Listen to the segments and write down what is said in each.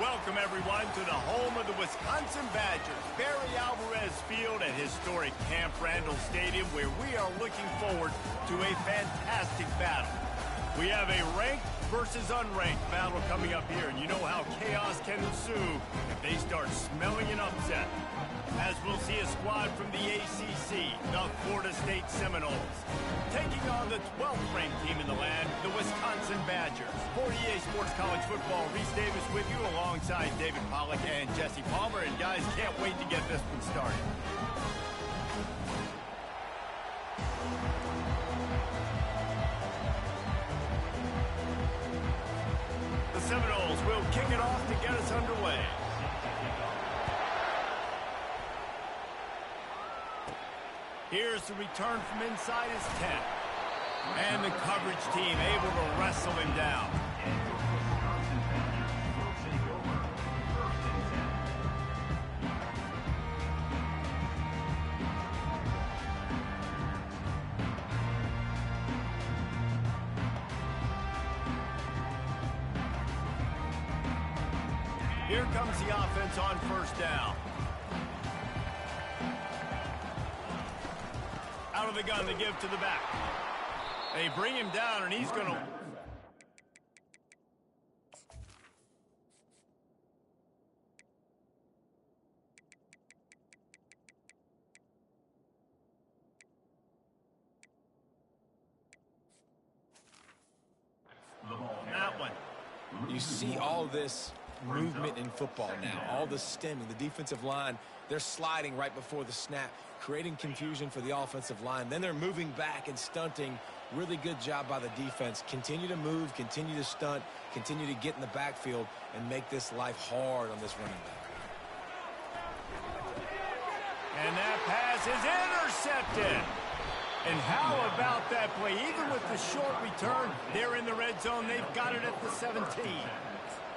Welcome, everyone, to the home of the Wisconsin Badgers, Barry Alvarez Field at historic Camp Randall Stadium, where we are looking forward to a fantastic battle. We have a ranked versus unranked battle coming up here, and you know how chaos can ensue if they start smelling an upset. As we'll see a squad from the ACC, the Florida State Seminoles, taking on the 12th ranked team in the land, the Wisconsin Badgers. For EA Sports College Football, Reese Davis with you alongside David Pollack and Jesse Palmer. And guys, can't wait to get this one started. The Seminoles will kick it off to get us underway. Here's the return from inside his 10. And the coverage team able to wrestle him down. Here comes the offense on first down. Out of the gun to give to the back. They bring him down, and he's going to... That one. You see all this movement in football now, all the stemming, the defensive line, they're sliding right before the snap, creating confusion for the offensive line. Then they're moving back and stunting. Really good job by the defense. Continue to move, continue to stunt, continue to get in the backfield and make this life hard on this running back. And that pass is intercepted. And how about that play? Even with the short return, they're in the red zone. They've got it at the 17.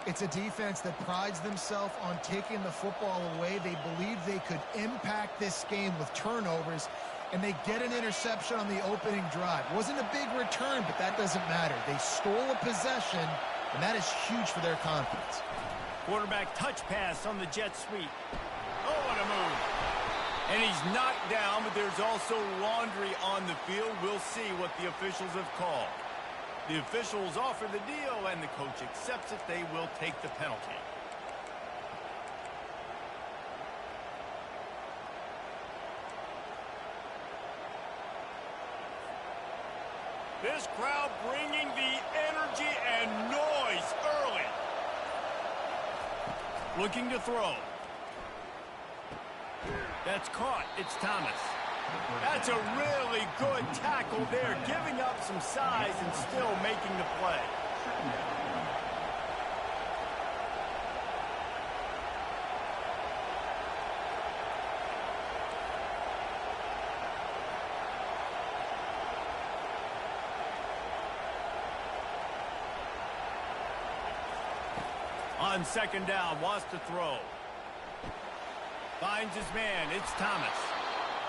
It's a defense that prides themselves on taking the football away. They believe they could impact this game with turnovers, and they get an interception on the opening drive. Wasn't a big return, but that doesn't matter. They stole a possession, and that is huge for their confidence. Quarterback touch pass on the jet sweep. Oh, what a move. And he's knocked down, but there's also laundry on the field. We'll see what the officials have called. The officials offer the deal, and the coach accepts it. They will take the penalty. This crowd bringing the energy and noise early. Looking to throw. That's caught. It's Thomas. That's a really good tackle there, giving up some size and still making the play. On second down, wants to throw. Finds his man. It's Thomas.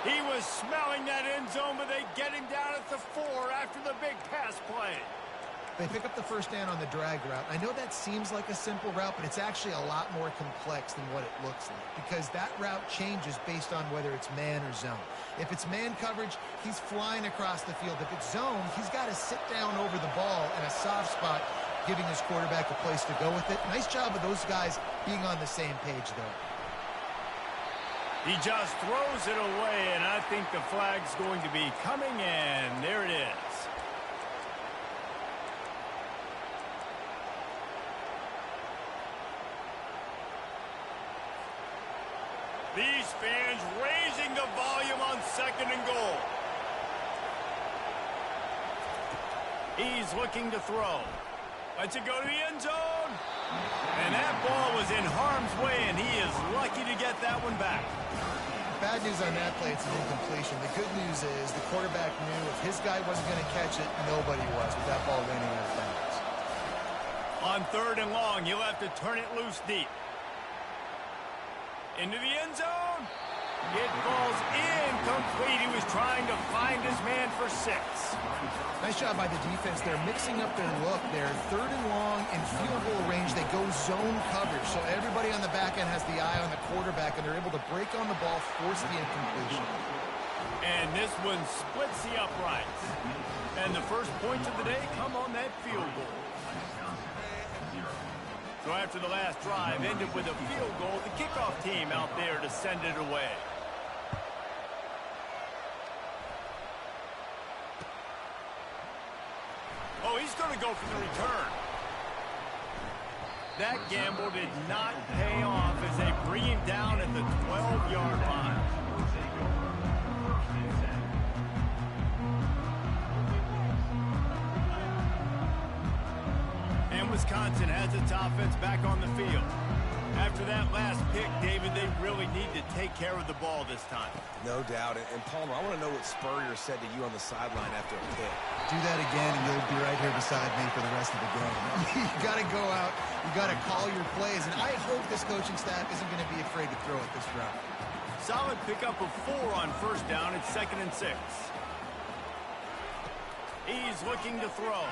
He was smelling that end zone, but they get him down at the 4 after the big pass play. They pick up the first down on the drag route. I know that seems like a simple route, but it's actually a lot more complex than what it looks like, because that route changes based on whether it's man or zone. If it's man coverage, he's flying across the field. If it's zone, he's got to sit down over the ball in a soft spot, giving his quarterback a place to go with it. Nice job of those guys being on the same page, though. He just throws it away, and I think the flag's going to be coming, and there it is. These fans raising the volume on second and goal. He's looking to throw. Lets it go to the end zone. And that ball was in harm's way, and he is lucky to get that one back. Bad news on that play, it's an incompletion. The good news is the quarterback knew if his guy wasn't going to catch it, nobody was with that ball landing out of bounds. On third and long, he'll have to turn it loose deep. Into the end zone. It falls incomplete. He was trying to find his man for 6. Nice job by the defense. They're mixing up their look. They're 3rd and long in field goal range. They go zone coverage. So everybody on the back end has the eye on the quarterback, and they're able to break on the ball, force the incompletion. And this one splits the uprights. And the first points of the day come on that field goal. So after the last drive ended with a field goal, the kickoff team out there to send it away. Oh, he's going to go for the return. That gamble did not pay off as they bring him down at the 12-yard line. And Wisconsin has its offense back on the field. After that last pick, David, they really need to take care of the ball this time. No doubt. And Palmer, I want to know what Spurrier said to you on the sideline after a pick. Do that again, and you'll be right here beside me for the rest of the game. You got to go out. You got to call your plays. And I hope this coaching staff isn't going to be afraid to throw it this route. Solid pickup of 4 on first down. It's 2nd and 6. He's looking to throw.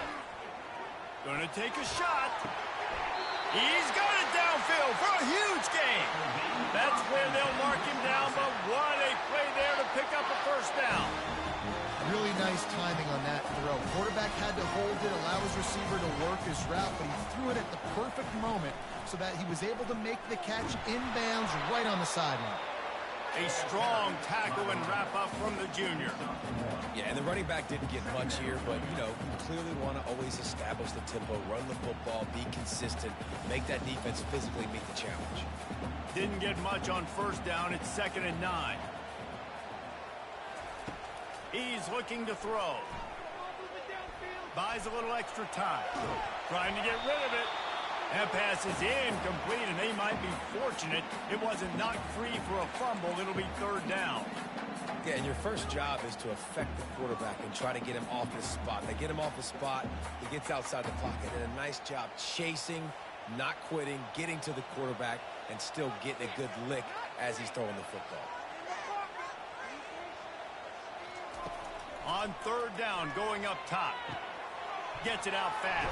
Going to take a shot. He's got it downfield for a huge gain. That's where they'll mark him down, but what a play there to pick up a first down. Really nice timing on that throw. Quarterback had to hold it, allow his receiver to work his route, but he threw it at the perfect moment so that he was able to make the catch inbounds right on the sideline. A strong tackle and wrap-up from the junior. Yeah, and the running back didn't get much here, but, you know, you clearly want to always establish the tempo, run the football, be consistent, make that defense physically meet the challenge. Didn't get much on first down. It's 2nd and 9. He's looking to throw. Buys a little extra time. Trying to get rid of it. That pass is incomplete, and they might be fortunate it wasn't knocked free for a fumble. It'll be 3rd down. Yeah, and your first job is to affect the quarterback and try to get him off his spot. They get him off the spot, he gets outside the pocket, and a nice job chasing, not quitting, getting to the quarterback, and still getting a good lick as he's throwing the football. On 3rd down, going up top. Gets it out fast.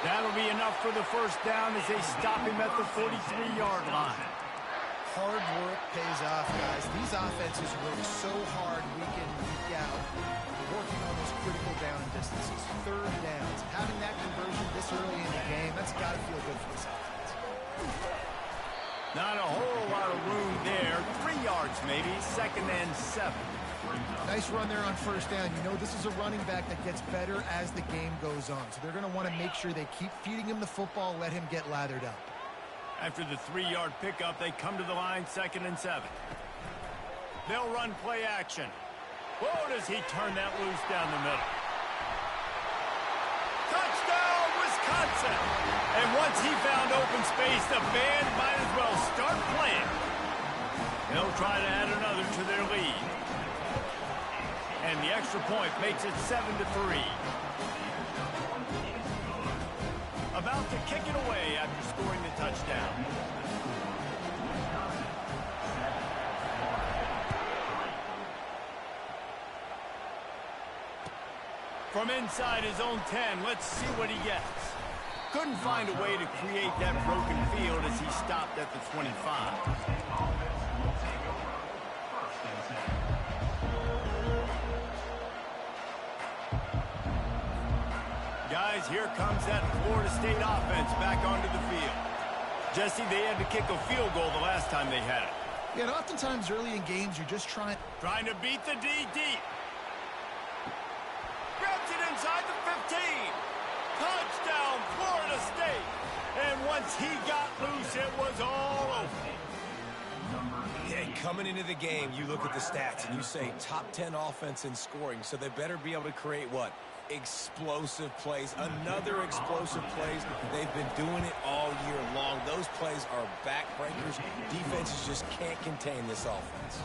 That'll be enough for the first down as they stop him at the 43-yard line. Hard work pays off, guys. These offenses work so hard week in, week out, working on those critical down distances, 3rd downs. Having that conversion this early in the game, that's got to feel good for this offense. Not a whole lot of room there. 3 yards maybe, 2nd and 7. Nice run there on first down. You know this is a running back that gets better as the game goes on. So they're going to want to make sure they keep feeding him the football, let him get lathered up. After the 3-yard pickup, they come to the line, 2nd and 7. They'll run play action. Whoa, does he turn that loose down the middle. Touchdown, Wisconsin! And once he found open space, the band might as well start playing. They'll try to add another to their lead. And the extra point makes it 7-3. About to kick it away after scoring the touchdown. From inside his own 10, let's see what he gets. Couldn't find a way to create that broken field as he stopped at the 25. Guys, here comes that Florida State offense back onto the field. Jesse, they had to kick a field goal the last time they had it. Yeah, and oftentimes early in games, you're just trying to beat the D deep. Grabs it inside the 15. Touchdown, Florida State. And once he got loose, it was all over. Yeah, coming into the game, you look at the stats and you say top 10 offense in scoring, so they better be able to create what? Explosive plays, another explosive plays. They've been doing it all year long. Those plays are backbreakers. Defenses just can't contain this offense.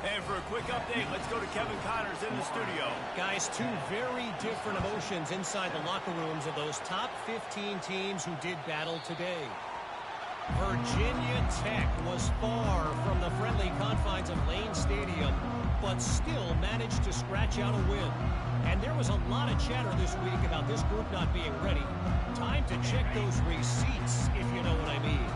And for a quick update, let's go to Kevin Connors in the studio. Guys, 2 very different emotions inside the locker rooms of those top 15 teams who did battle today. Virginia Tech was far from the friendly confines of Lane Stadium, but still managed to scratch out a win. And there was a lot of chatter this week about this group not being ready. Time to check those receipts, if you know what I mean.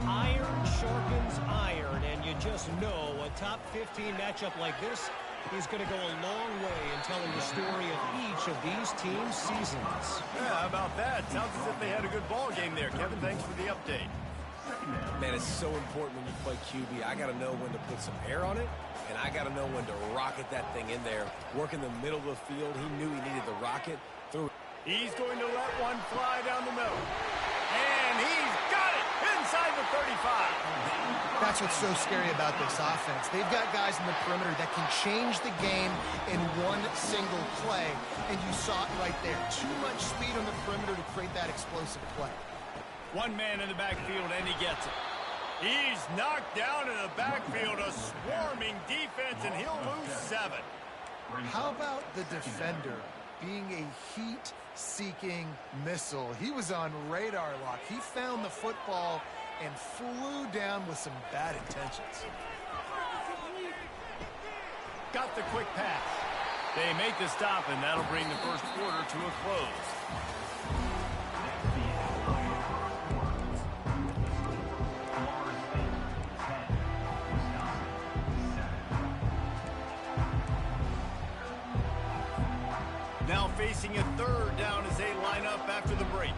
Iron sharpens iron, and you just know a top 15 matchup like this is going to go a long way in telling the story of each of these teams' seasons. Yeah, how about that? Sounds as if they had a good ball game there. Kevin, thanks for the update. Man, it's so important when you play QB. I got to know when to put some air on it, and I got to know when to rocket that thing in there. Work in the middle of the field. He knew he needed the rocket. He's going to let one fly down the middle. And he's got it inside the 35. That's what's so scary about this offense. They've got guys in the perimeter that can change the game in one single play, and you saw it right there. Too much speed on the perimeter to create that explosive play. One man in the backfield, and he gets it. He's knocked down in the backfield, a swarming defense, and he'll lose 7. How about the defender being a heat-seeking missile? He was on radar lock. He found the football and flew down with some bad intentions. Got the quick pass. They make the stop, and that'll bring the first quarter to a close. Now facing a third down as they line up after the break.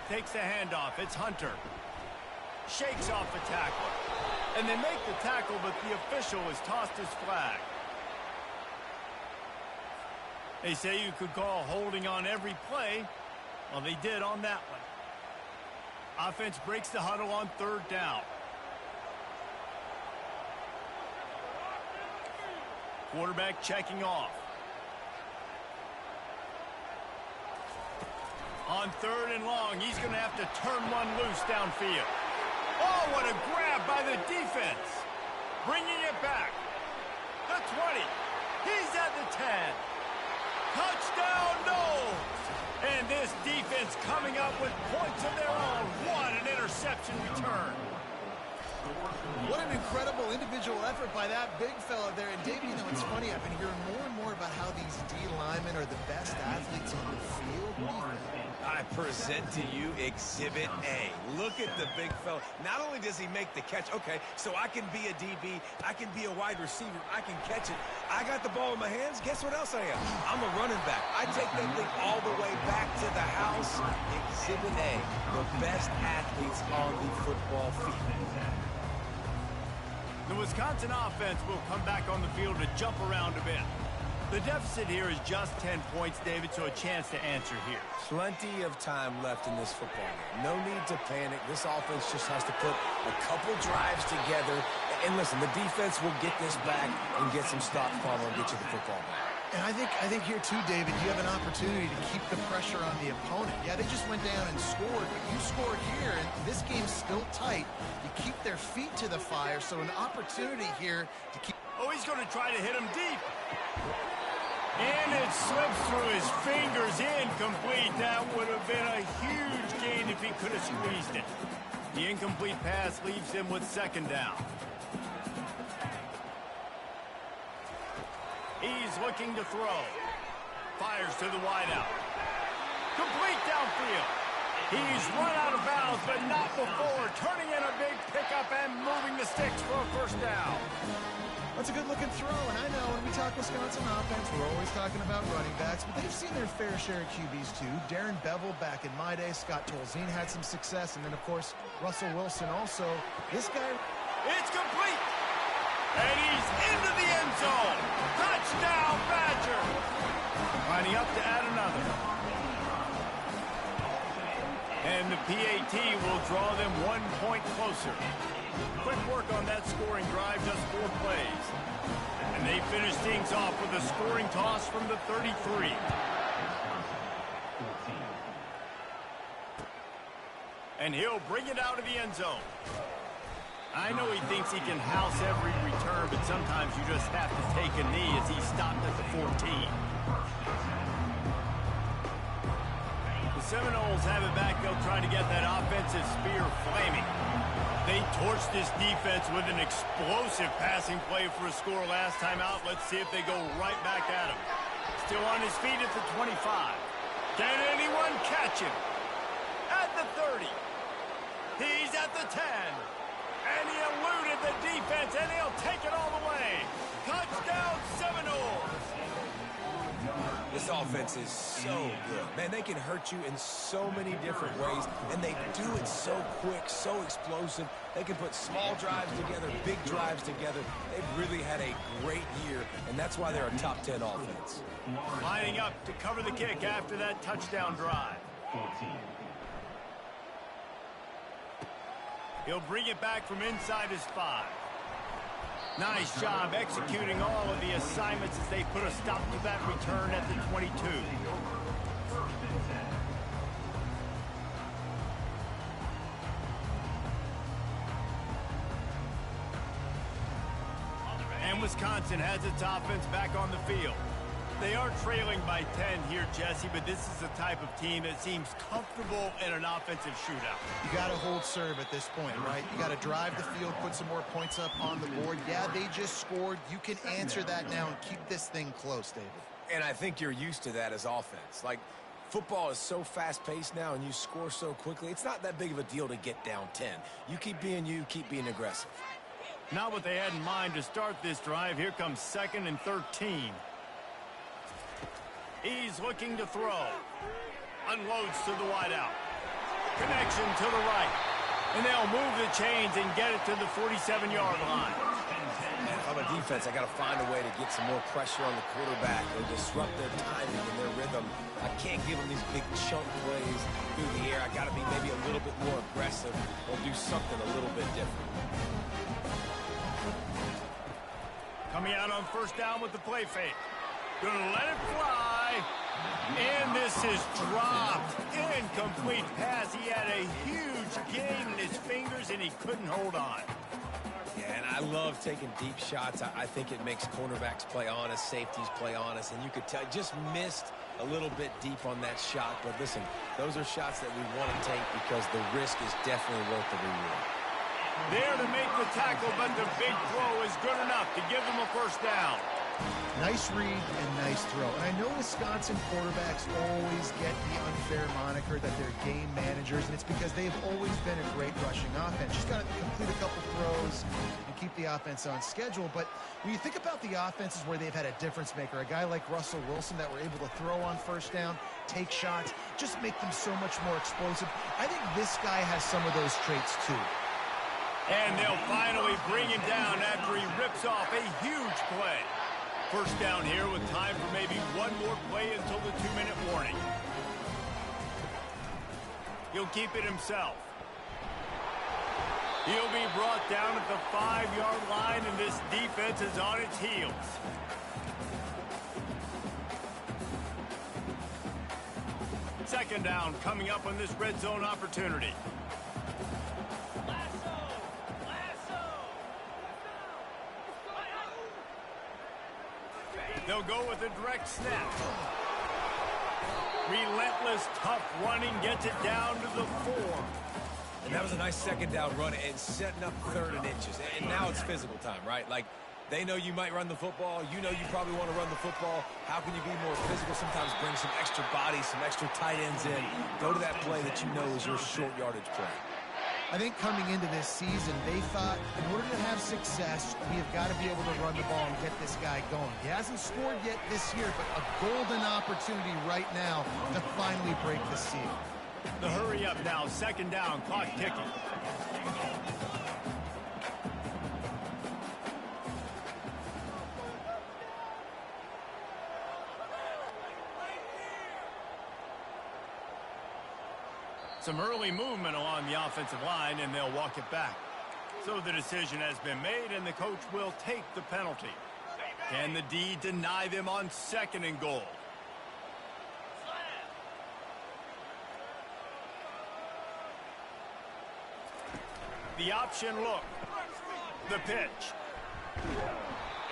Takes the handoff. It's Hunter. Shakes off the tackle. And they make the tackle, but the official has tossed his flag. They say you could call holding on every play. Well, they did on that one. Offense breaks the huddle on third down. Quarterback checking off. On third and long, he's going to have to turn one loose downfield. Oh, what a grab by the defense. Bringing it back. The 20. He's at the 10. Touchdown, no! And this defense coming up with points of their own. What an interception return. What an incredible individual effort by that big fella there. And Dave, you know, it's funny, I've been hearing more and more about how these D linemen are the best athletes on the field. What do you think? I present to you Exhibit A. Look at the big fella. Not only does he make the catch, okay, so I can be a DB, I can be a wide receiver, I can catch it. I got the ball in my hands. Guess what else I am? I'm a running back. I take that thing all the way back to the house. Exhibit A, the best athletes on the football field. The Wisconsin offense will come back on the field to jump around a bit. The deficit here is just 10 points, David, so a chance to answer here. Plenty of time left in this football game. No need to panic. This offense just has to put a couple drives together. And listen, the defense will get this back and get some stops, Palmer, and get you the football back. And I think here too, David, you have an opportunity to keep the pressure on the opponent. Yeah, they just went down and scored, but you scored here, and this game's still tight. You keep their feet to the fire, so an opportunity here to keep... Oh, he's going to try to hit him deep. And it slips through his fingers, incomplete. That would have been a huge gain if he could have squeezed it. The incomplete pass leaves him with second down. He's looking to throw. Fires to the wideout. Complete downfield. He's run out of bounds, but not before. Turning in a big pickup and moving the sticks for a first down. That's a good-looking throw, and I know when we talk Wisconsin offense, we're always talking about running backs, but they've seen their fair share of QBs too. Darren Bevel back in my day, Scott Tolzien had some success, and then, of course, Russell Wilson also. This guy... It's complete! And he's into the end zone! Touchdown, Badger! Lining up to add another. And the PAT will draw them 1 point closer. Quick work on that scoring drive, just 4 plays. And they finish things off with a scoring toss from the 33. And he'll bring it out of the end zone. I know he thinks he can house every return, but sometimes you just have to take a knee as he stopped at the 14. The Seminoles have it back. They'll try to get that offensive spear flaming. They torched this defense with an explosive passing play for a score last time out. Let's see if they go right back at him. Still on his feet at the 25. Can anyone catch him? At the 30. He's at the 10. And he eluded the defense, and he'll take it all the way. Touchdown, Seminoles. This offense is so good. Man, they can hurt you in so many different ways, and they do it so quick, so explosive. They can put small drives together, big drives together. They've really had a great year, and that's why they're a top 10 offense. Lining up to cover the kick after that touchdown drive. He'll bring it back from inside his 5. Nice job executing all of the assignments as they put a stop to that return at the 22. And Wisconsin has its offense back on the field. They are trailing by 10 here, Jesse, but this is the type of team that seems comfortable in an offensive shootout. You got to hold serve at this point, right? You got to drive the field, put some more points up on the board. Yeah, they just scored. You can answer that now and keep this thing close, David. And I think you're used to that as offense. Like, football is so fast-paced now, and you score so quickly. It's not that big of a deal to get down 10. You keep being aggressive. Not what they had in mind to start this drive. Here comes 2nd and 13. He's looking to throw. Unloads to the wideout. Connection to the right. And they'll move the chains and get it to the 47-yard line. Man, if I'm a defense, I got to find a way to get some more pressure on the quarterback or disrupt their timing and their rhythm. I can't give them these big chunk plays through the air. I got to be maybe a little bit more aggressive or do something a little bit different. Coming out on 1st down with the play fake. Gonna let it fly. And this is dropped. Incomplete pass. He had a huge gain in his fingers, and he couldn't hold on. Yeah, and I love taking deep shots. I think it makes cornerbacks play honest, safeties play honest, and you could tell just missed a little bit deep on that shot. But listen, those are shots that we want to take because the risk is definitely worth the reward. There to make the tackle, but the big throw is good enough to give them a 1st down. Nice read and nice throw. And I know Wisconsin quarterbacks always get the unfair moniker that they're game managers, and it's because they've always been a great rushing offense. Just got to complete a couple throws and keep the offense on schedule. But when you think about the offenses where they've had a difference maker, a guy like Russell Wilson that were able to throw on 1st down, take shots, just make them so much more explosive. I think this guy has some of those traits too. And they'll finally bring him down after he rips off a huge play. 1st down here with time for maybe one more play until the 2-minute warning. He'll keep it himself. He'll be brought down at the 5-yard line, and this defense is on its heels. Second down coming up on this red zone opportunity. They'll go with a direct snap. Relentless, tough running gets it down to the 4. And that was a nice 2nd down run and setting up 3rd and inches. And now it's physical time, right? Like, they know you might run the football. You know you probably want to run the football. How can you be more physical? Sometimes bring some extra bodies, some extra tight ends in. Go to that play that you know is your short yardage play. I think coming into this season, they thought in order to have success, we have got to be able to run the ball and get this guy going. He hasn't scored yet this year, but a golden opportunity right now to finally break the seal. The hurry up now, 2nd down, clock ticking. Some early movement along the offensive line, and they'll walk it back. So the decision has been made, and the coach will take the penalty. Can the D deny them on 2nd and goal? The option look. The pitch.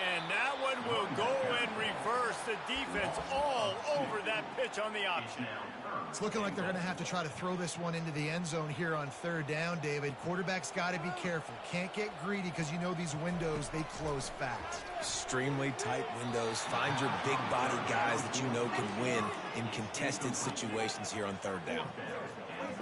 And that one will go and reverse the defense all over that pitch on the option. It's looking like they're going to have to try to throw this one into the end zone here on third down, David. Quarterback's got to be careful. Can't get greedy because you know these windows, they close fast. Extremely tight windows. Find your big body guys that you know can win in contested situations here on third down.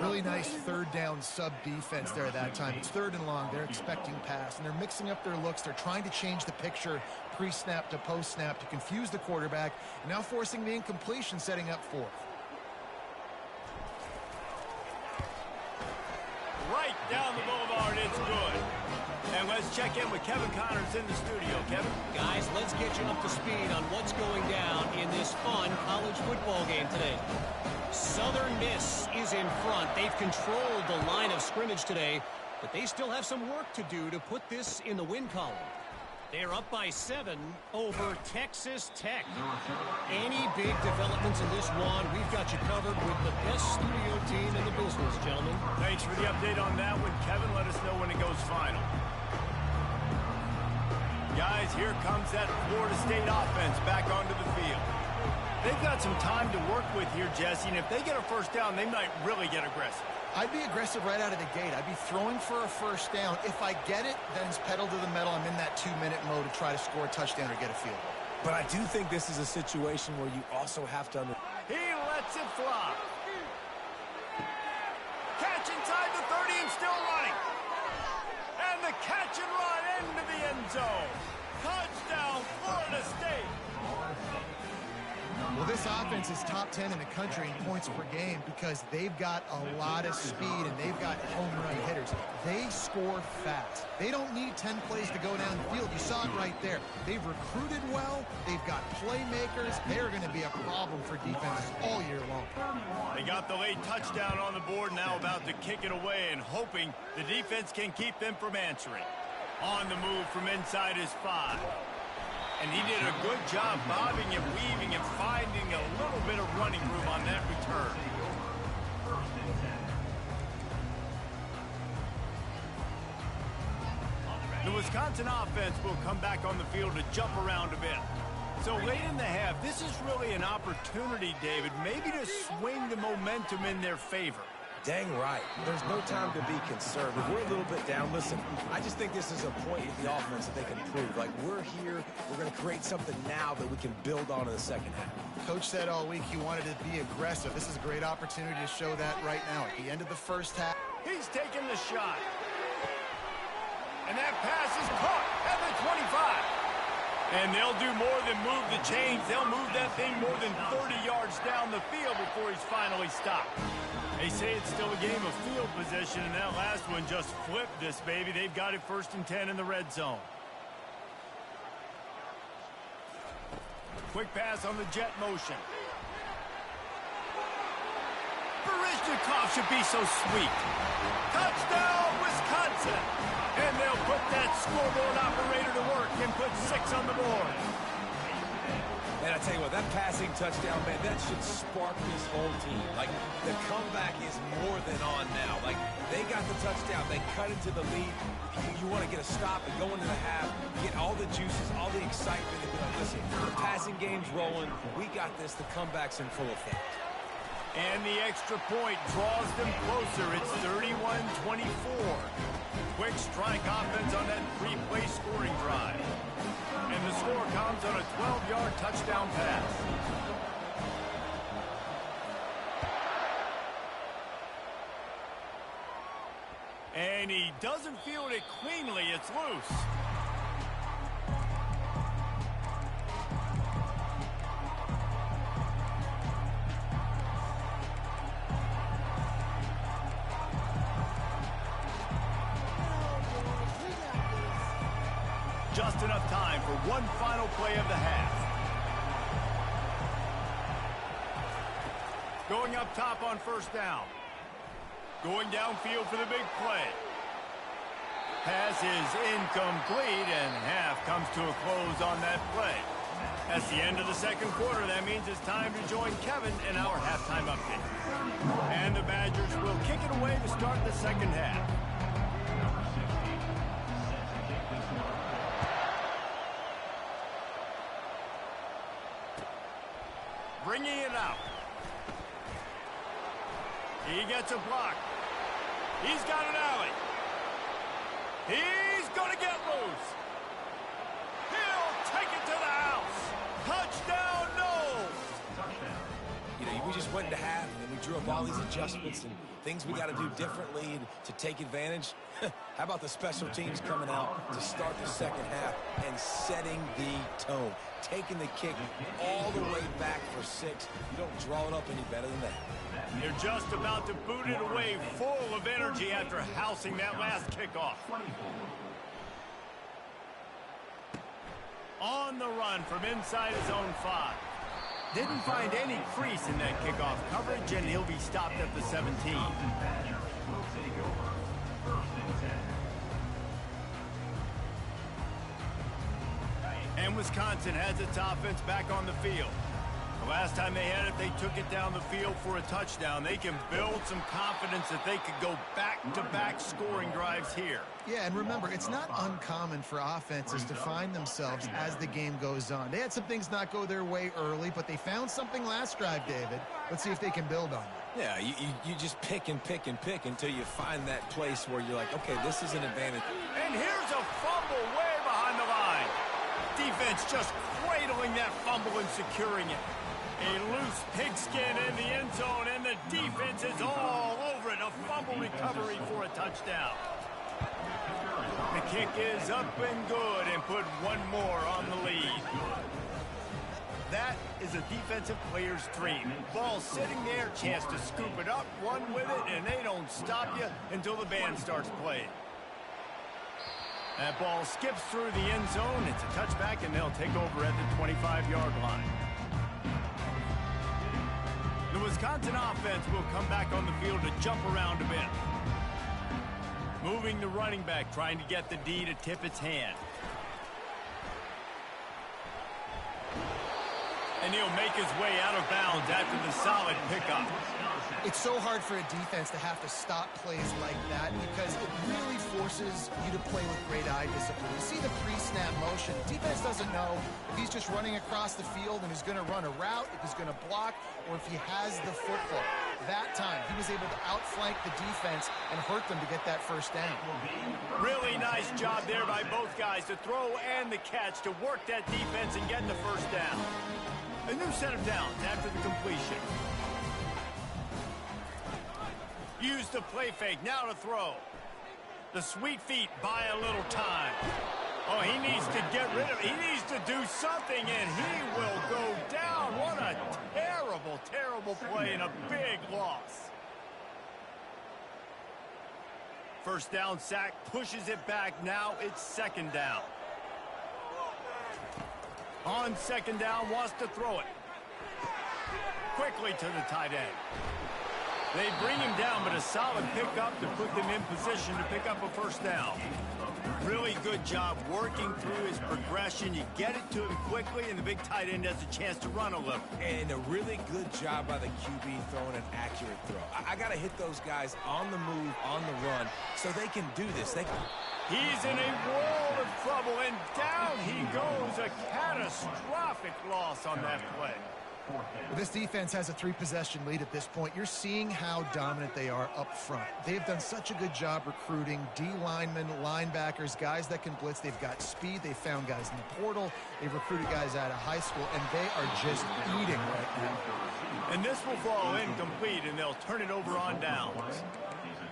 Really nice third down sub defense there that time. It's third and long. They're expecting pass, and they're mixing up their looks. They're trying to change the picture pre-snap to post-snap to confuse the quarterback, and now forcing the incompletion, setting up fourth. Right down the boulevard, it's good. And let's check in with Kevin Connors in the studio. Kevin? Guys, let's get you up to speed on what's going down in this fun college football game today. Southern Miss is in front. They've controlled the line of scrimmage today, but they still have some work to do to put this in the win column. They're up by 7 over Texas Tech. Any big developments in this one, we've got you covered with the best studio team in the business, gentlemen. Thanks for the update on that one, Kevin. Let us know when it goes final. Guys, here comes that Florida State offense back onto the field. They've got some time to work with here, Jesse, and if they get a first down, they might really get aggressive. I'd be aggressive right out of the gate. I'd be throwing for a first down. If I get it, then it's pedal to the metal. I'm in that 2-minute mode to try to score a touchdown or get a field goal. But I do think this is a situation where you also have to He lets it fly. Catch inside the 30 and still running. And the catch and run into the end zone. Touchdown, Florida State. Well, this offense is top 10 in the country in points per game because they've got a lot of speed and they've got home run hitters. They score fast. They don't need 10 plays to go down the field. You saw it right there. They've recruited well. They've got playmakers. They're going to be a problem for defenses all year long. They got the late touchdown on the board, now about to kick it away and hoping the defense can keep them from answering. On the move from inside his 5. And he did a good job bobbing and weaving and finding a little bit of running room on that return. The Wisconsin offense will come back on the field to jump around a bit. So late in the half, this is really an opportunity, David, maybe to swing the momentum in their favor. Dang right. There's no time to be conservative. We're a little bit down. Listen, I just think this is a point with the offense that they can prove. Like, we're here. We're going to create something now that we can build on in the second half. Coach said all week he wanted to be aggressive. This is a great opportunity to show that right now. At the end of the first half. He's taking the shot. And that pass is caught at the 25. And they'll do more than move the chains. They'll move that thing more than 30 yards down the field before he's finally stopped. They say it's still a game of field position, and that last one just flipped this baby. They've got it 1st and 10 in the red zone. Quick pass on the jet motion. Barishnikov should be so sweet. Touchdown, Wisconsin! And they'll put that scoreboard operator to work and put 6 on the board. And I tell you what, that passing touchdown, man, that should spark this whole team. Like, the comeback is more than on now. Like, they got the touchdown. They cut into the lead. You want to get a stop and go into the half, get all the juices, all the excitement, and be like, listen, the passing game's rolling. We got this. The comeback's in full effect. And the extra point draws them closer. It's 31-24. Quick strike offense on that 3-play scoring drive. And the score comes on a 12-yard touchdown pass. And he doesn't field it cleanly. It's loose. Just enough time for one final play of the half. Going up top on 1st down. Going downfield for the big play. Pass is incomplete, and half comes to a close on that play. That's the end of the second quarter. That means it's time to join Kevin in our halftime update. And the Badgers will kick it away to start the second half. gets a block. He's got an alley. He's going to get loose. He'll take it to the house. Touchdown, Knowles. You know, we just went into half, and then we drew up all these adjustments and things we got to do differently to take advantage. How about the special teams coming out to start the second half and setting the tone, taking the kick all the way back for 6. You don't draw it up any better than that. They're just about to boot it away, full of energy after housing that last kickoff. On the run from inside his own 5. Didn't find any crease in that kickoff coverage, and he'll be stopped at the 17. And Wisconsin has its offense back on the field. The last time they had it, they took it down the field for a touchdown. They can build some confidence that they could go back-to-back scoring drives here. Yeah, and remember, it's not uncommon for offenses to find themselves as the game goes on. They had some things not go their way early, but they found something last drive, David. Let's see if they can build on it. Yeah, you just pick and pick and pick until you find that place where you're like, okay, this is an advantage. And here's a fumble way behind the line. Defense just cradling that fumble and securing it. A loose pigskin in the end zone, and the defense is all over it. A fumble recovery for a touchdown. The kick is up and good, and put one more on the lead. That is a defensive player's dream. Ball sitting there, chance to scoop it up, run with it, and they don't stop you until the band starts playing. That ball skips through the end zone. It's a touchback, and they'll take over at the 25-yard line. The Wisconsin offense will come back on the field to jump around a bit. Moving the running back, trying to get the D to tip its hand. And he'll make his way out of bounds after the solid pickup. It's so hard for a defense to have to stop plays like that because it really forces you to play with great eye discipline. You see the pre-snap motion. Defense doesn't know if he's just running across the field and he's going to run a route, if he's going to block, or if he has the football. That time, he was able to outflank the defense and hurt them to get that first down. Really nice job there by both guys to throw and the catch to work that defense and get the first down. A new set of downs after the completion. Use the play fake, now to throw. The sweet feet buy a little time. Oh, he needs to get rid of it. He needs to do something, and he will go down. What a terrible, terrible play and a big loss. First down sack, pushes it back. Now it's second down. On second down, wants to throw it. Quickly to the tight end. They bring him down, but a solid pickup to put them in position to pick up a first down. Really good job working through his progression. You get it to him quickly, and the big tight end has a chance to run a little. And a really good job by the QB throwing an accurate throw. I got to hit those guys on the move, on the run, so they can do this. He's in a world of trouble, and down he goes. A catastrophic loss on that play. Well, this defense has a 3-possession lead at this point. You're seeing how dominant they are up front. They've done such a good job recruiting D linemen, linebackers, guys that can blitz. They've got speed. They've found guys in the portal. They've recruited guys out of high school, and they are just eating right now. And this will fall incomplete, and they'll turn it over on downs.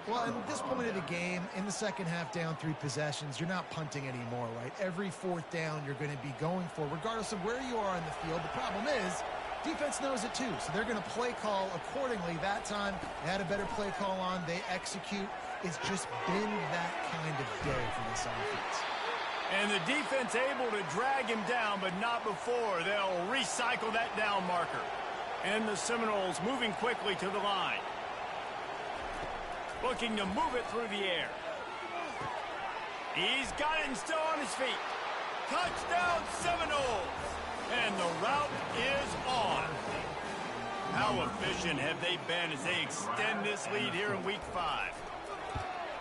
Well, at this point of the game, in the second half, down 3 possessions, you're not punting anymore, right? Every fourth down you're going to be going for, regardless of where you are on the field. The problem is, defense knows it too, so they're going to play call accordingly. That time, they had a better play call on. They execute. It's just been that kind of day for this offense. And the defense able to drag him down, but not before. They'll recycle that down marker. And the Seminoles moving quickly to the line. Looking to move it through the air. He's got it and still on his feet. Touchdown, Seminoles! And the route is on. How efficient have they been as they extend this lead here in Week 5?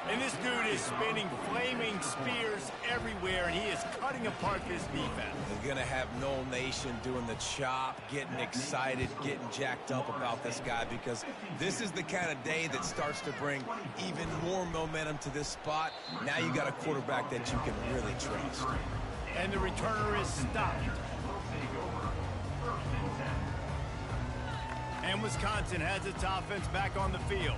And this dude is spinning flaming spears everywhere, and he is cutting apart this defense. They're going to have Noel Nation doing the chop, getting excited, getting jacked up about this guy, because this is the kind of day that starts to bring even more momentum to this spot. Now you got a quarterback that you can really trust. And the returner is stopped. And Wisconsin has its offense back on the field.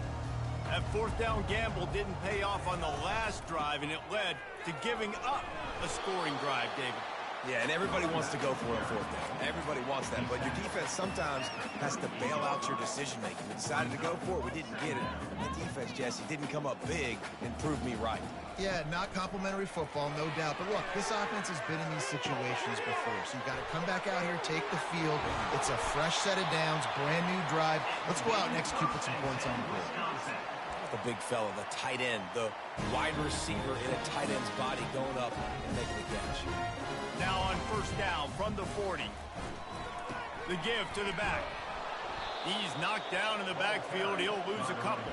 That fourth down gamble didn't pay off on the last drive, and it led to giving up a scoring drive, David. Yeah, and everybody wants to go for it on fourth down. Everybody wants that, but your defense sometimes has to bail out your decision-making. We decided to go for it. We didn't get it. The defense, Jesse, didn't come up big and prove me right. Yeah, not complimentary football, no doubt. But look, this offense has been in these situations before, so you've got to come back out here, take the field. It's a fresh set of downs, brand new drive. Let's go out and execute, put some points on the board. The big fella, the tight end, the wide receiver in a tight end's body going up and making the catch. Now on first down from the 40. The give to the back. He's knocked down in the backfield. He'll lose a couple.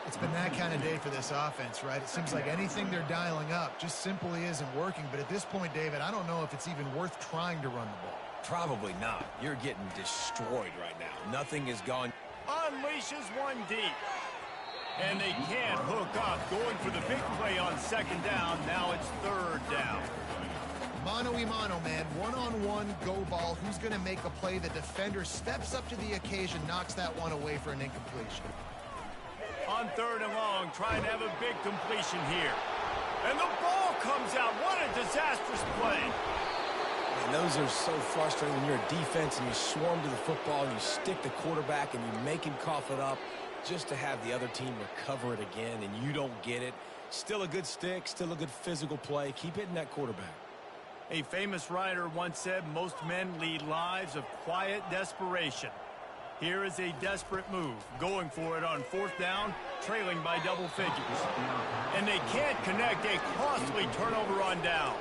It's been that kind of day for this offense, right? It seems like anything they're dialing up just simply isn't working. But at this point, David, I don't know if it's even worth trying to run the ball. Probably not. You're getting destroyed right now. Nothing is going. Unleashes one deep. And they can't hook up. Going for the big play on second down. Now it's third down. Mano-a-mano, man. One-on-one go ball. Who's going to make a play? The defender steps up to the occasion, knocks that one away for an incompletion. On third and long, trying to have a big completion here. And the ball comes out. What a disastrous play. And those are so frustrating when you're a defense and you swarm to the football and you stick the quarterback and you make him cough it up just to have the other team recover it again and you don't get it. Still a good stick, still a good physical play. Keep hitting that quarterback. A famous writer once said, most men lead lives of quiet desperation. Here is a desperate move, going for it on fourth down, trailing by double figures. And they can't connect, a costly turnover on down.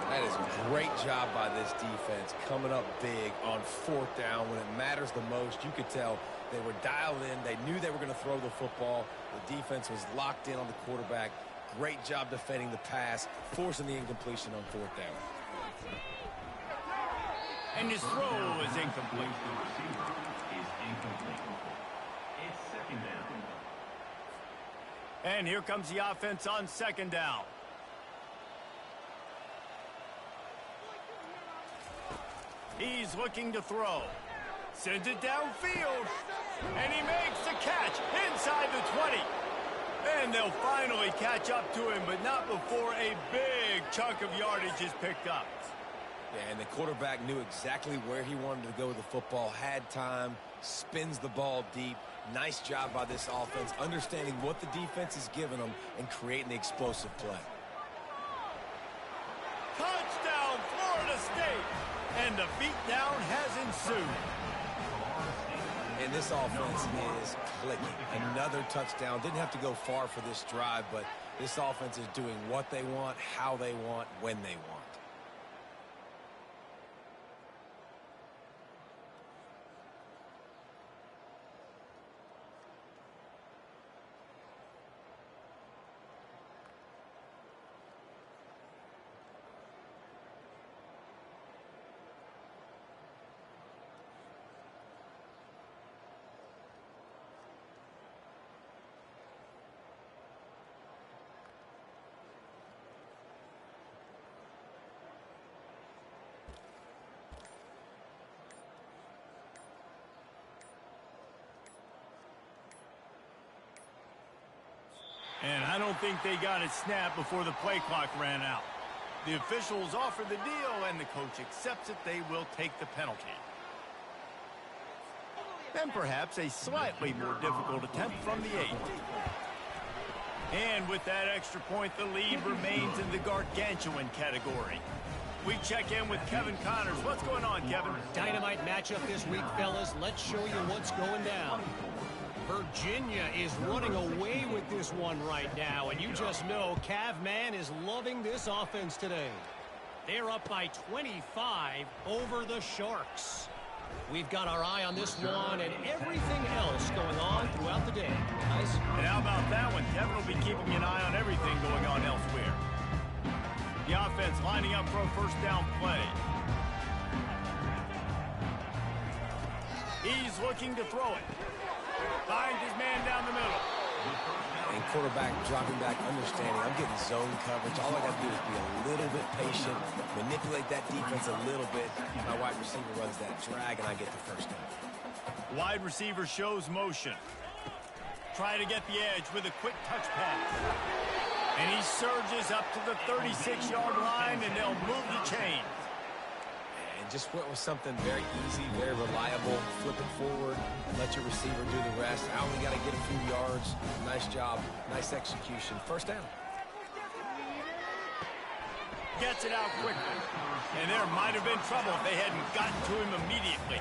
That is a great job by this defense, coming up big on fourth down when it matters the most. You could tell they were dialed in. They knew they were going to throw the football. The defense was locked in on the quarterback. Great job defending the pass, forcing the incompletion on fourth down. And his throw is incomplete. And here comes the offense on second down. He's looking to throw. Sends it downfield. And he makes the catch inside the 20. And they'll finally catch up to him, but not before a big chunk of yardage is picked up. Yeah, and the quarterback knew exactly where he wanted to go with the football, had time, spins the ball deep. Nice job by this offense, understanding what the defense is giving them and creating the explosive play. Touchdown, Florida State! And the beatdown has ensued. And this offense is clicking. Another touchdown. Didn't have to go far for this drive, but this offense is doing what they want, how they want, when they want. And I don't think they got it snapped before the play clock ran out. The officials offer the deal, and the coach accepts it. They will take the penalty. And perhaps a slightly more difficult attempt from the 8. And with that extra point, the lead remains in the gargantuan category. We check in with Kevin Connors. What's going on, Kevin? Dynamite matchup this week, fellas. Let's show you what's going down. Virginia is running away with this one right now, and you just know Cavman is loving this offense today. They're up by 25 over the Sharks. We've got our eye on this one and everything else going on throughout the day. Guys. And how about that one? Kevin will be keeping an eye on everything going on elsewhere. The offense lining up for a first down play. He's looking to throw it. Finds his man down the middle. And quarterback dropping back, understanding I'm getting zone coverage. All I got to do is be a little bit patient, manipulate that defense a little bit. My wide receiver runs that drag, and I get the first down. Wide receiver shows motion. Trying to get the edge with a quick touch pass. And he surges up to the 36-yard line, and they'll move the chains. And just went with something very easy, very reliable. Flip it forward, let your receiver do the rest. I only got to get a few yards. Nice job, nice execution. First down. Gets it out quickly. And there might have been trouble if they hadn't gotten to him immediately.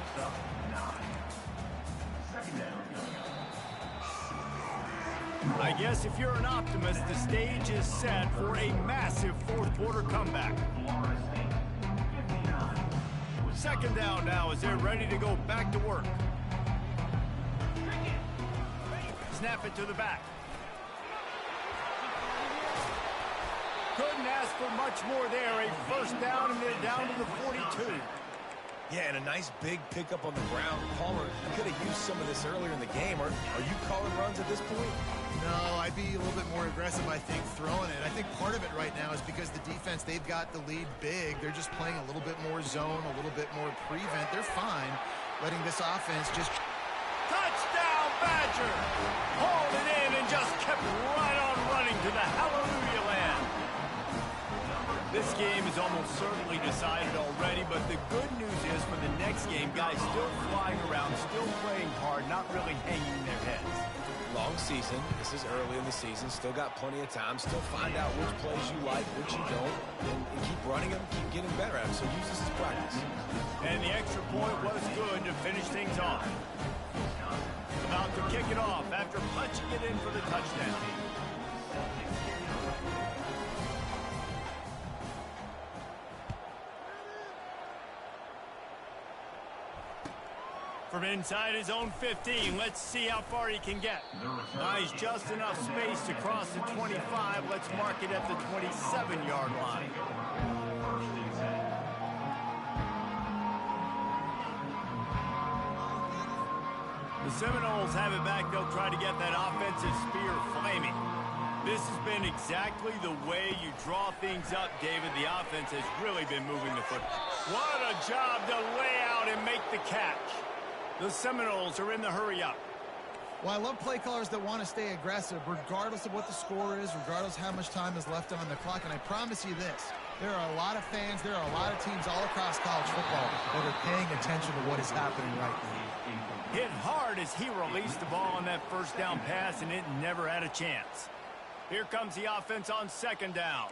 I guess if you're an optimist, the stage is set for a massive fourth-quarter comeback. Second down now as they're ready to go back to work. Snap it to the back. Couldn't ask for much more there. A first down, and they're down to the 42. Yeah, and a nice big pickup on the ground. Palmer could have used some of this earlier in the game. Are you calling runs at this point? No, I'd be a little bit more aggressive, I think, throwing it. I think part of it right now is because the defense, they've got the lead big. They're just playing a little bit more zone, a little bit more prevent. They're fine letting this offense just... Touchdown, Badger! Hauled it in and just kept right on running to the hallelujah land. This game is almost certainly decided already, but the good news is for the next game, guys still flying around, still playing hard, not really hanging their heads. Long season. This is early in the season. Still got plenty of time. Still find out which plays you like, which you don't, and keep running them, keep getting better at them. So use this as practice. And the extra point was good to finish things off. About to kick it off after punching it in for the touchdown. From inside his own 15, let's see how far he can get. Nice, just enough space to cross the 25. Let's mark it at the 27-yard line. The Seminoles have it back. They'll try to get that offensive spear flaming. This has been exactly the way you draw things up, David. The offense has really been moving the football. What a job to lay out and make the catch. The Seminoles are in the hurry-up. Well, I love play callers that want to stay aggressive, regardless of what the score is, regardless how much time is left on the clock. And I promise you this, there are a lot of fans, there are a lot of teams all across college football that are paying attention to what is happening right now. Hit hard as he released the ball on that first down pass, and it never had a chance. Here comes the offense on second down.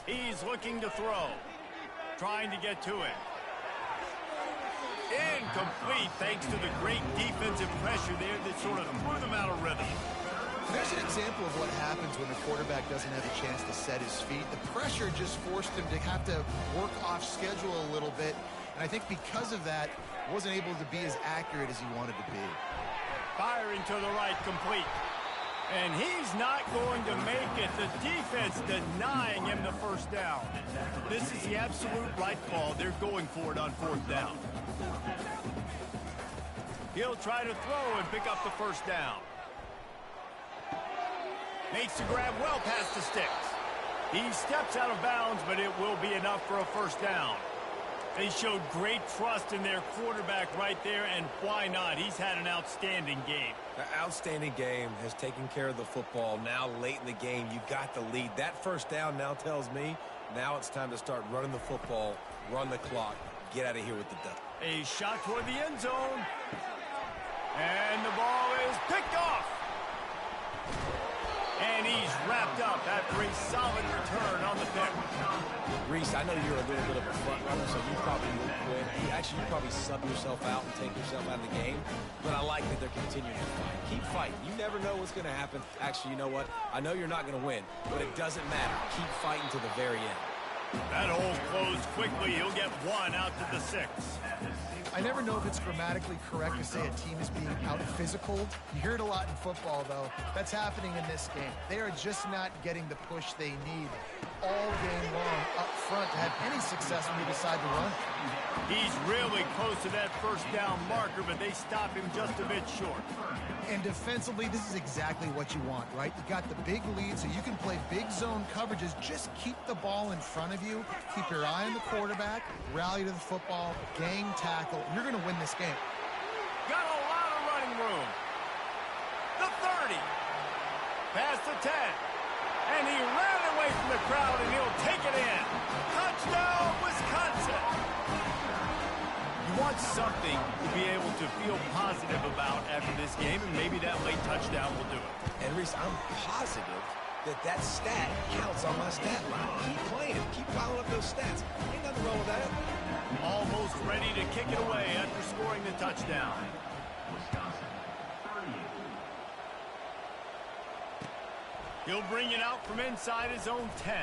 He's looking to throw, trying to get to it. Incomplete thanks to the great defensive pressure there that sort of threw them out of rhythm. There's an example of what happens when the quarterback doesn't have a chance to set his feet. The pressure just forced him to have to work off schedule a little bit. And I think because of that, wasn't able to be as accurate as he wanted to be. Firing to the right, complete. And he's not going to make it. The defense denying him the first down. This is the absolute right call. They're going for it on fourth down. He'll try to throw and pick up the first down. Makes the grab well past the sticks. He steps out of bounds, but it will be enough for a first down. They showed great trust in their quarterback right there, and why not? He's had an outstanding game. The outstanding game has taken care of the football. Now late in the game, you got the lead. That first down now tells me now it's time to start running the football, run the clock, get out of here with the dub. A shot toward the end zone. And the ball is picked off. And he's wrapped up after a solid return on the pick. Reese, I know you're a little bit of a front runner, so you probably would quit. You probably sub yourself out and take yourself out of the game. But I like that they're continuing to fight. Keep fighting. You never know what's going to happen. Actually, you know what? I know you're not going to win, but it doesn't matter. Keep fighting to the very end. That hole closed quickly. He'll get one out to the 6. I never know if it's grammatically correct to say a team is being out-physical. You hear it a lot in football, though. That's happening in this game. They are just not getting the push they need all game long up front to have any success when they decide to run. He's really close to that first down marker, but they stop him just a bit short. And defensively, this is exactly what you want, right? You got the big lead, so you can play big zone coverages. Just keep the ball in front of you. Keep your eye on the quarterback. Rally to the football. Gang tackle. You're going to win this game. Got a lot of running room. The 30. Past the 10. And he ran away from the crowd, and he'll take it in. Touchdown, Wisconsin. You want something to be able to feel positive about after this game, and maybe that late touchdown will do it. And Reese, I'm positive that stat counts on my stat line. Keep playing. Keep piling up those stats. Ain't nothing wrong with that. Almost ready to kick it away after scoring the touchdown. He'll bring it out from inside his own 10.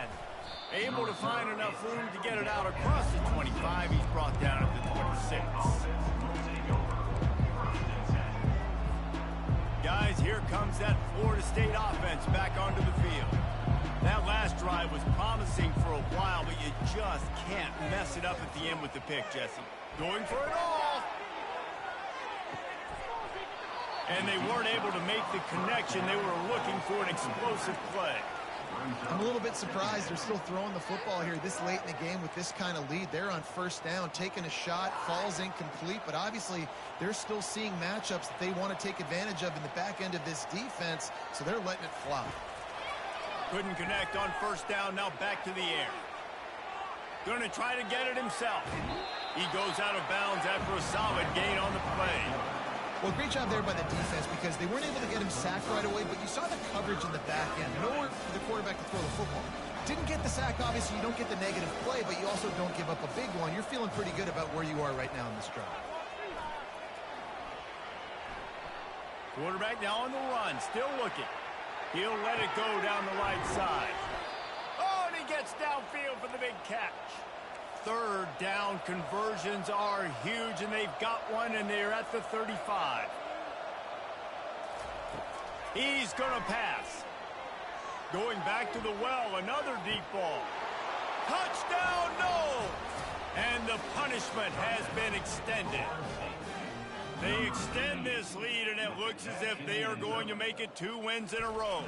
Able to find enough room to get it out across the 25. He's brought down at the 26. Guys, here comes that Florida State offense back onto the field. That last drive was promising for a while, but you just can't mess it up at the end with the pick, Jesse. Going for it all. And they weren't able to make the connection. They were looking for an explosive play. I'm a little bit surprised they're still throwing the football here this late in the game with this kind of lead. They're on first down, taking a shot, falls incomplete, but obviously they're still seeing matchups that they want to take advantage of in the back end of this defense, so they're letting it fly. Couldn't connect on first down, now back to the air. Going to try to get it himself. He goes out of bounds after a solid gain on the play. Well, great job there by the defense because they weren't able to get him sacked right away, but you saw the coverage in the back end. Nowhere for the quarterback to throw the football. Didn't get the sack, obviously. You don't get the negative play, but you also don't give up a big one. You're feeling pretty good about where you are right now in this drive. Quarterback now on the run, still looking. He'll let it go down the right side. Oh, and he gets downfield for the big catch. Third down conversions are huge, and they've got one, and they're at the 35. He's going to pass. Going back to the well, another deep ball. Touchdown, no! And the punishment has been extended. They extend this lead, and it looks as if they are going to make it 2 wins in a row.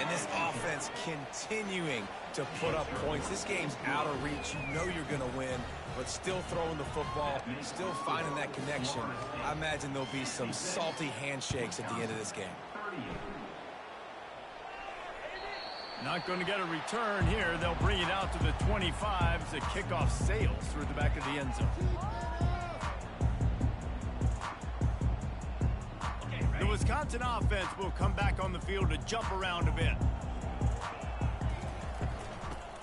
And this offense continuing to put up points. This game's out of reach. You know you're going to win, but still throwing the football, still finding that connection. I imagine there'll be some salty handshakes at the end of this game. Not going to get a return here. They'll bring it out to the 25 as the kickoff sails through the back of the end zone. The Wisconsin offense will come back on the field to jump around a bit.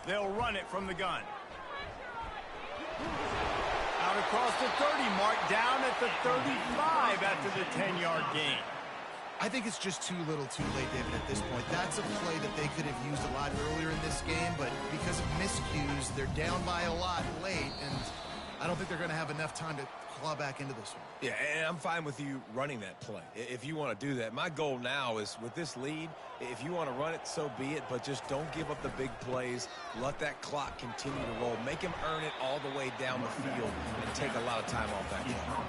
They'll run it from the gun. Out across the 30 mark, down at the 35 after the 10-yard gain. I think it's just too little too late, David, at this point. That's a play that they could have used a lot earlier in this game, but because of miscues, they're down by a lot late, and I don't think they're going to have enough time to claw back into this one. Yeah, and I'm fine with you running that play if you want to do that. My goal now is with this lead, if you want to run it, so be it, but just don't give up the big plays. Let that clock continue to roll. Make him earn it all the way down the field and take a lot of time off that clock.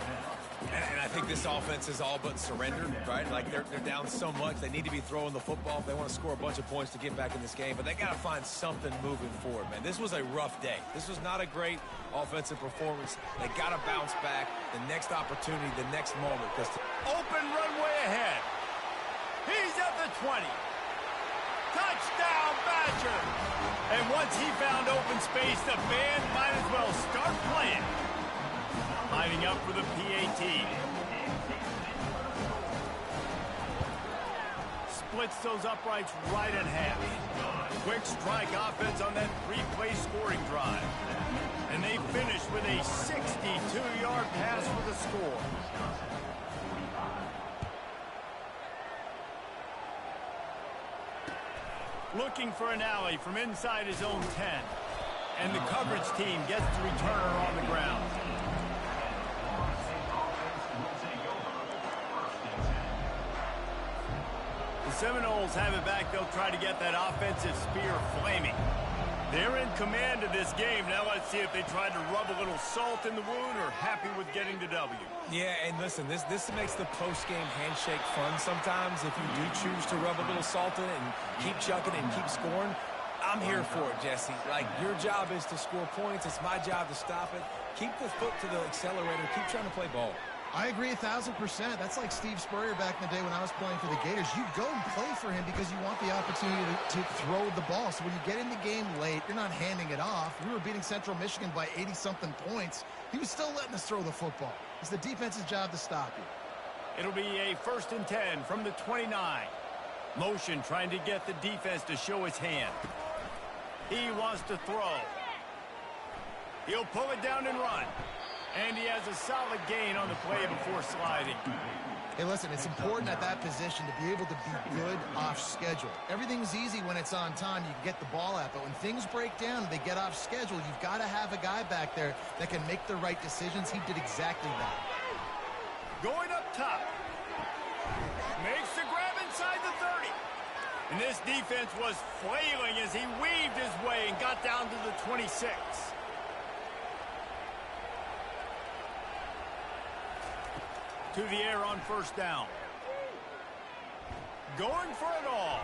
And I think this offense is all but surrendered, right? Like they're down so much. They need to be throwing the football if they want to score a bunch of points to get back in this game. But they got to find something moving forward, man. This was a rough day. This was not a great offensive performance. They got to bounce back. The next opportunity, the next moment. Open runway ahead. He's at the 20. Touchdown, Badger. And once he found open space, the band might as well start playing. Lining up for the PAT. Splits those uprights right in half. Quick strike offense on that 3-play scoring drive. And they finish with a 62-yard pass for the score. Looking for an alley from inside his own 10. And the coverage team gets the returner on the ground. The Seminoles have it back. They'll try to get that offensive spear flaming. They're in command of this game. Now let's see if they try to rub a little salt in the wound or happy with getting the W. Yeah, and listen, this makes the post-game handshake fun sometimes. If you do choose to rub a little salt in it and keep chucking and keep scoring, I'm here for it, Jesse. Like, your job is to score points. It's my job to stop it. Keep the foot to the accelerator. Keep trying to play ball. I agree 1,000%. That's like Steve Spurrier back in the day when I was playing for the Gators. You go and play for him because you want the opportunity to throw the ball. So when you get in the game late, you're not handing it off. We were beating Central Michigan by 80-something points. He was still letting us throw the football. It's the defense's job to stop you. It'll be a 1st and 10 from the 29. Motion trying to get the defense to show his hand. He wants to throw. He'll pull it down and run. And he has a solid gain on the play before sliding. Hey, listen, it's important at that position to be able to be good off schedule. Everything's easy when it's on time. You can get the ball out. But when things break down and they get off schedule, you've got to have a guy back there that can make the right decisions. He did exactly that. Going up top. Makes the grab inside the 30. And this defense was flailing as he weaved his way and got down to the 26. To the air on 1st down. Going for it all.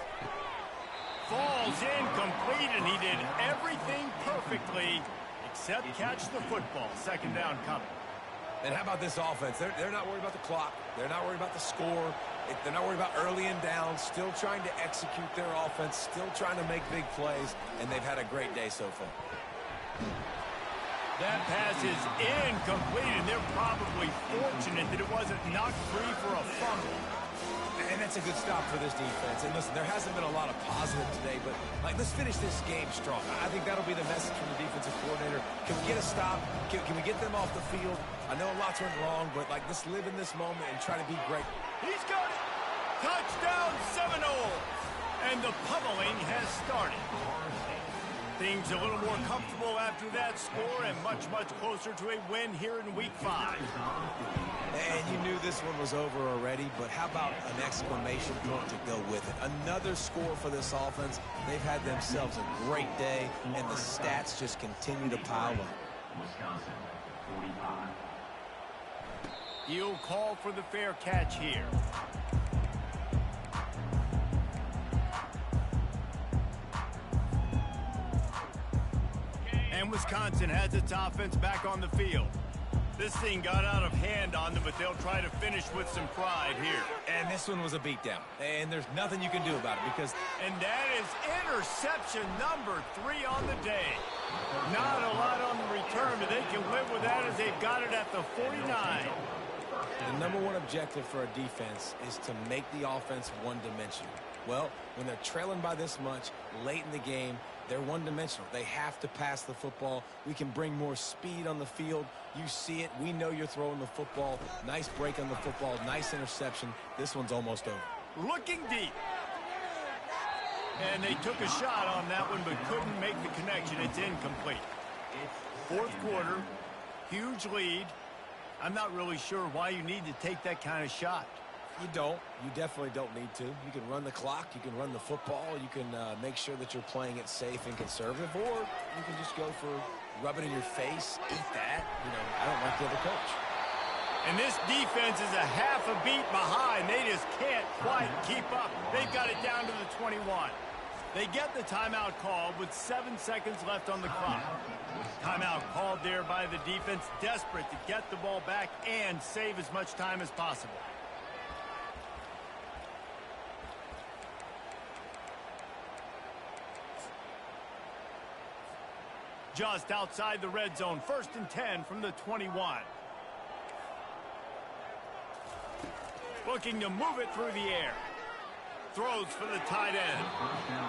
Falls incomplete, and he did everything perfectly except catch the football. 2nd down coming. And how about this offense? They're not worried about the clock. They're not worried about the score. They're not worried about early and down. Still trying to execute their offense. Still trying to make big plays. And they've had a great day so far. That pass is incomplete, and they're probably fortunate that it wasn't knocked free for a fumble. And that's a good stop for this defense. And listen, there hasn't been a lot of positive today, but let's finish this game strong. I think that'll be the message from the defensive coordinator. Can we get a stop? Can we get them off the field? I know lots went wrong, but let's live in this moment and try to be great. He's got it. Touchdown Seminoles. And the pummeling has started. Things a little more comfortable after that score and much, much closer to a win here in Week 5. And you knew this one was over already, but how about an exclamation point to go with it? Another score for this offense. They've had themselves a great day, and the stats just continue to pile up. He'll call for the fair catch here. And Wisconsin has its offense back on the field. This thing got out of hand on them, but they'll try to finish with some pride here. And this one was a beatdown. And there's nothing you can do about it because... And that is interception number 3 on the day. Not a lot on the return, but they can live with that as they've got it at the 49. The number one objective for a defense is to make the offense one-dimensional. Well, when they're trailing by this much late in the game, they're one-dimensional. They have to pass the football. We can bring more speed on the field. You see it. We know you're throwing the football. Nice break on the football. Nice interception. This one's almost over. Looking deep. And they took a shot on that one, but couldn't make the connection. It's incomplete. 4th quarter. Huge lead. I'm not really sure why you need to take that kind of shot. You don't. You definitely don't need to. You can run the clock. You can run the football. You can make sure that you're playing it safe and conservative, or you can just go for rub it in your face, eat that. I don't like the other coach. And this defense is a half a beat behind. They just can't quite keep up. They've got it down to the 21. They get the timeout called with 7 seconds left on the clock. Timeout called there by the defense, desperate to get the ball back and save as much time as possible. Just outside the red zone, 1st and 10 from the 21. Looking to move it through the air. Throws for the tight end.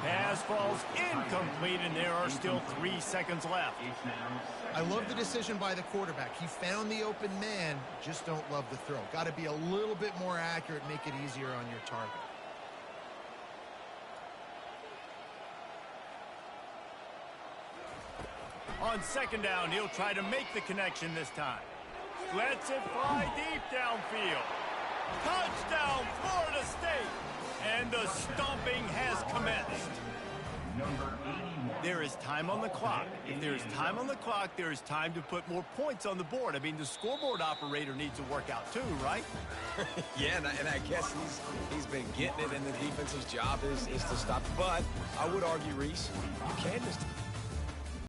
Pass falls incomplete, and there are still 3 seconds left. I love the decision by the quarterback. He found the open man, just don't love the throw. Got to be a little bit more accurate, make it easier on your target. On second down, he'll try to make the connection this time. Lets it fly deep downfield. Touchdown, Florida State! And the stomping has commenced. There is time on the clock. If there is time on the clock, there is time to put more points on the board. I mean, the scoreboard operator needs to work out too, right? Yeah, and I guess he's been getting it, and the defense's job is to stop. But I would argue, Reese, you can